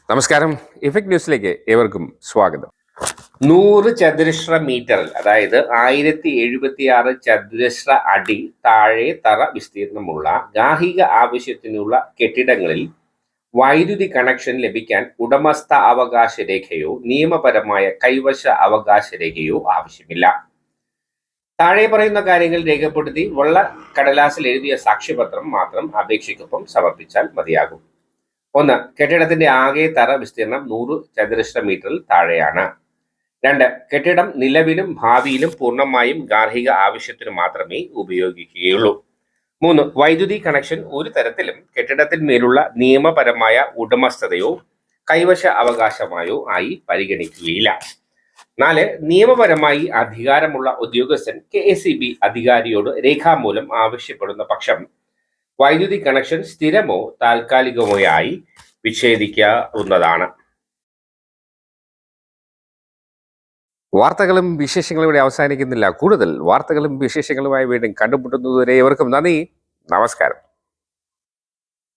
നമസ്കാരം. ഇഫക്ട് ന്യൂസിലേക്ക് ഏവർക്കും സ്വാഗതം. 100 ചതുരശ്ര മീറ്ററിൽ, അതായത് 1076 ചതുരശ്ര അടി താഴെ തറ വിസ്തീർണമുള്ള ഗാർഹിക ആവശ്യത്തിനുള്ള കെട്ടിടങ്ങളിൽ വൈദ്യുതി കണക്ഷൻ ലഭിക്കാൻ ഉടമസ്ഥ അവകാശ രേഖയോ നിയമപരമായ കൈവശ അവകാശ രേഖയോ ആവശ്യമില്ല. താഴെ പറയുന്ന കാര്യങ്ങൾ രേഖപ്പെടുത്തി വെള്ള കടലാസിൽ എഴുതിയ സാക്ഷ്യപത്രം മാത്രം അപേക്ഷയ്ക്കൊപ്പം സമർപ്പിച്ചാൽ മതിയാകും. 1. കെട്ടിടത്തിന്റെ ആകെ തറ വിസ്തീർണം 100 ചതുരശ്ര മീറ്ററിൽ താഴെയാണ്. 2. കെട്ടിടം നിലവിലും ഭാവിയിലും പൂർണ്ണമായും ഗാർഹിക ആവശ്യത്തിന് മാത്രമേ ഉപയോഗിക്കുകയുള്ളൂ. 3. വൈദ്യുതി കണക്ഷൻ ഒരു തരത്തിലും കെട്ടിടത്തിന്മേലുള്ള നിയമപരമായ ഉടമസ്ഥതയോ കൈവശ അവകാശമായോ ആയി പരിഗണിക്കുകയില്ല. 4. നിയമപരമായി അധികാരമുള്ള ഉദ്യോഗസ്ഥൻ KSEB അധികാരിയോട് രേഖാമൂലം ആവശ്യപ്പെടുന്ന പക്ഷം വൈദ്യുതി കണക്ഷൻ സ്ഥിരമോ താൽക്കാലികമോ ആയി വിച്ഛേദിക്കാവുന്നതാണ്. വാർത്തകളും വിശേഷങ്ങളും ഇവിടെ അവസാനിക്കുന്നില്ല. കൂടുതൽ വാർത്തകളും വിശേഷങ്ങളുമായി വീണ്ടും കണ്ടുമുട്ടുന്നതുവരെ ഏവർക്കും നന്ദി. നമസ്കാരം.